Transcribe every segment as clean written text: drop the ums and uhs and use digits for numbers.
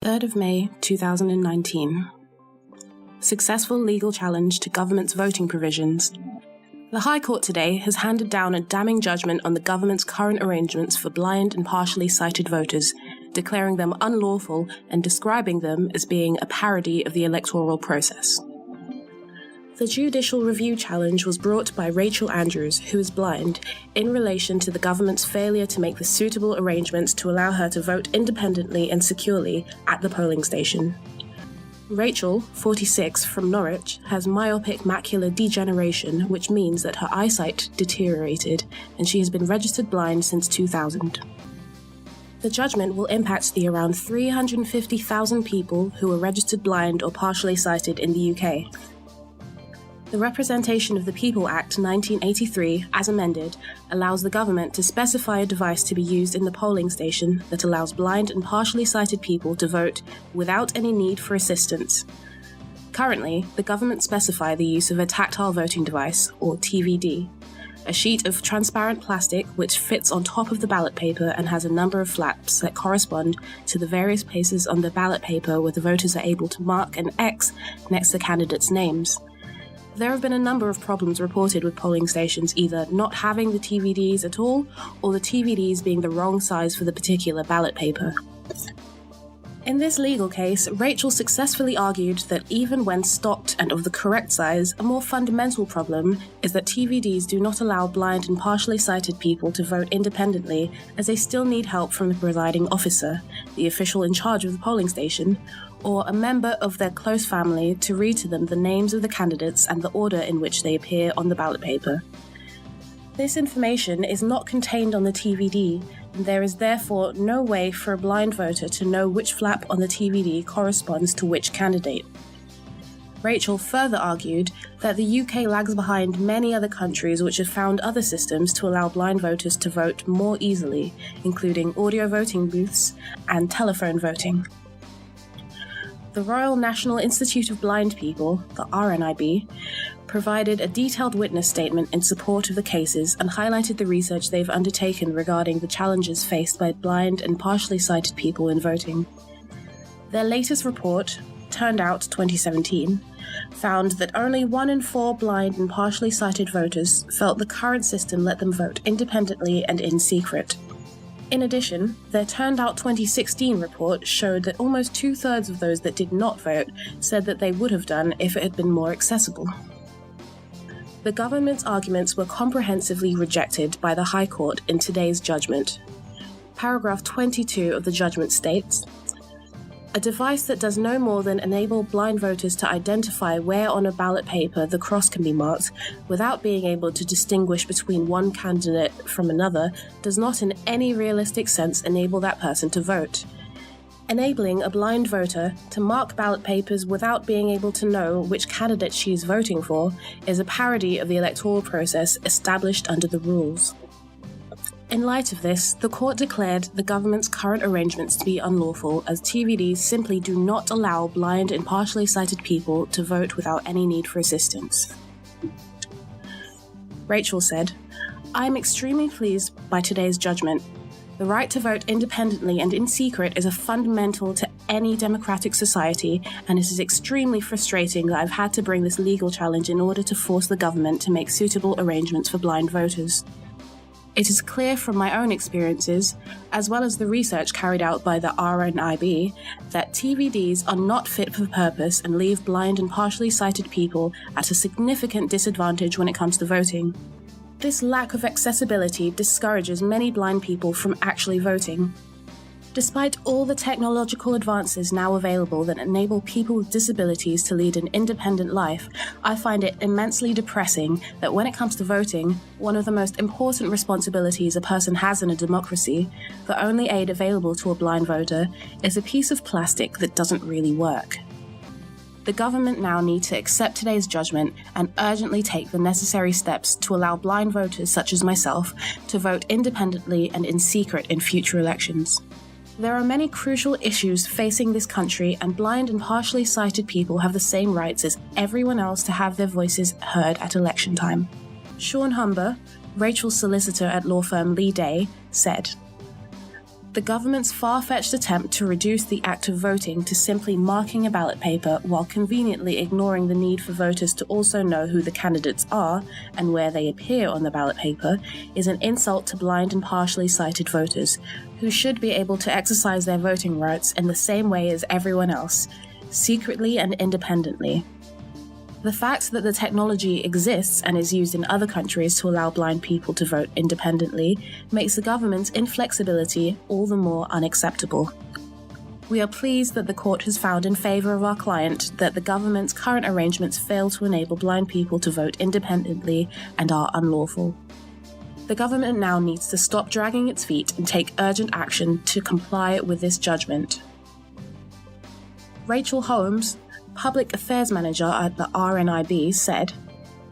3rd of May 2019. Successful legal challenge to government's voting provisions. The High Court today has handed down a damning judgment on the government's current arrangements for blind and partially sighted voters, declaring them unlawful and describing them as being a parody of the electoral process. The Judicial review challenge was brought by Rachel Andrews, who is blind, in relation to the government's failure to make the suitable arrangements to allow her to vote independently and securely at the polling station. Rachel, 46, from Norwich, has myopic macular degeneration, which means that her eyesight deteriorated, and she has been registered blind since 2000. The judgment will impact the around 350,000 people who are registered blind or partially sighted in the UK. The Representation of the People Act 1983, as amended, allows the government to specify a device to be used in the polling station that allows blind and partially sighted people to vote without any need for assistance. Currently, the government specify the use of a tactile voting device, or TVD, a sheet of transparent plastic which fits on top of the ballot paper and has a number of flaps that correspond to the various places on the ballot paper where the voters are able to mark an X next to candidates' names. There have been a number of problems reported with polling stations either not having the TVDs at all, or the TVDs being the wrong size for the particular ballot paper. In this legal case, Rachel successfully argued that even when stocked and of the correct size, a more fundamental problem is that TVDs do not allow blind and partially sighted people to vote independently, as they still need help from the presiding officer, the official in charge of the polling station, or a member of their close family to read to them the names of the candidates and the order in which they appear on the ballot paper. This information is not contained on the TVD, and there is therefore no way for a blind voter to know which flap on the TVD corresponds to which candidate. Rachel further argued that the UK lags behind many other countries which have found other systems to allow blind voters to vote more easily, including audio voting booths and telephone voting. The Royal National Institute of Blind People, the RNIB, provided a detailed witness statement in support of the cases and highlighted the research they've undertaken regarding the challenges faced by blind and partially sighted people in voting. Their latest report, Turned Out 2017, found that only 1 in 4 blind and partially sighted voters felt the current system let them vote independently and in secret. In addition, their Turned Out 2016 report showed that almost 2/3 of those that did not vote said that they would have done if it had been more accessible. The government's arguments were comprehensively rejected by the High Court in today's judgment. Paragraph 22 of the judgment states, "A device that does no more than enable blind voters to identify where on a ballot paper the cross can be marked without being able to distinguish between one candidate from another does not in any realistic sense enable that person to vote. Enabling a blind voter to mark ballot papers without being able to know which candidate she is voting for is a parody of the electoral process established under the rules." In light of this, the court declared the government's current arrangements to be unlawful, as TVDs simply do not allow blind and partially sighted people to vote without any need for assistance. Rachel said, "I am extremely pleased by today's judgment. The right to vote independently and in secret is a fundamental to any democratic society, and it is extremely frustrating that I've had to bring this legal challenge in order to force the government to make suitable arrangements for blind voters. It is clear from my own experiences, as well as the research carried out by the RNIB, that TVDs are not fit for purpose and leave blind and partially sighted people at a significant disadvantage when it comes to voting. This lack of accessibility discourages many blind people from actually voting. Despite all the technological advances now available that enable people with disabilities to lead an independent life, I find it immensely depressing that when it comes to voting, one of the most important responsibilities a person has in a democracy, the only aid available to a blind voter, is a piece of plastic that doesn't really work. The government now need to accept today's judgment and urgently take the necessary steps to allow blind voters such as myself to vote independently and in secret in future elections. There are many crucial issues facing this country, and blind and partially sighted people have the same rights as everyone else to have their voices heard at election time." Sean Humber, Rachel's solicitor at law firm Leigh, said, The government's far-fetched attempt to reduce the act of voting to simply marking a ballot paper while conveniently ignoring the need for voters to also know who the candidates are and where they appear on the ballot paper is an insult to blind and partially sighted voters, who should be able to exercise their voting rights in the same way as everyone else, secretly and independently. The fact that the technology exists and is used in other countries to allow blind people to vote independently makes the government's inflexibility all the more unacceptable. We are pleased that the court has found in favour of our client that the government's current arrangements fail to enable blind people to vote independently and are unlawful. The government now needs to stop dragging its feet and take urgent action to comply with this judgment. Rachel Holmes, Public Affairs Manager at the RNIB, said,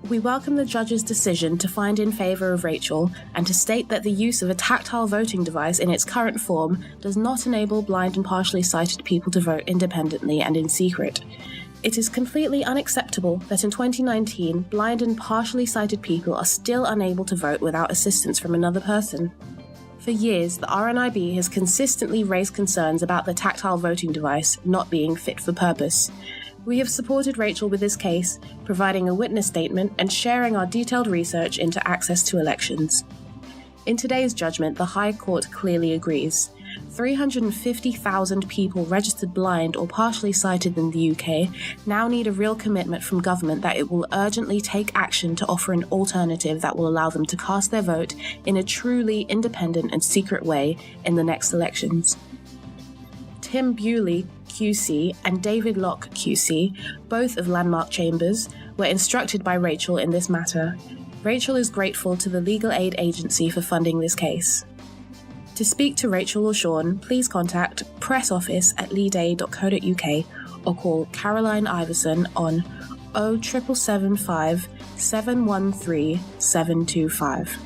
"We welcome the judge's decision to find in favour of Rachel and to state that the use of a tactile voting device in its current form does not enable blind and partially sighted people to vote independently and in secret. It is completely unacceptable that in 2019, blind and partially sighted people are still unable to vote without assistance from another person." For years, the RNIB has consistently raised concerns about the tactile voting device not being fit for purpose. We have supported Rachel with this case, providing a witness statement and sharing our detailed research into access to elections. In today's judgment, the High Court clearly agrees. 350,000 people registered blind or partially sighted in the UK now need a real commitment from government that it will urgently take action to offer an alternative that will allow them to cast their vote in a truly independent and secret way in the next elections. Tim Bewley, QC, and David Locke, QC, both of Landmark Chambers, were instructed by Rachel in this matter. Rachel is grateful to the Legal Aid Agency for funding this case. To speak to Rachel or Sean, please contact pressoffice@leeday.co.uk or call Caroline Iverson on 07775 713 725.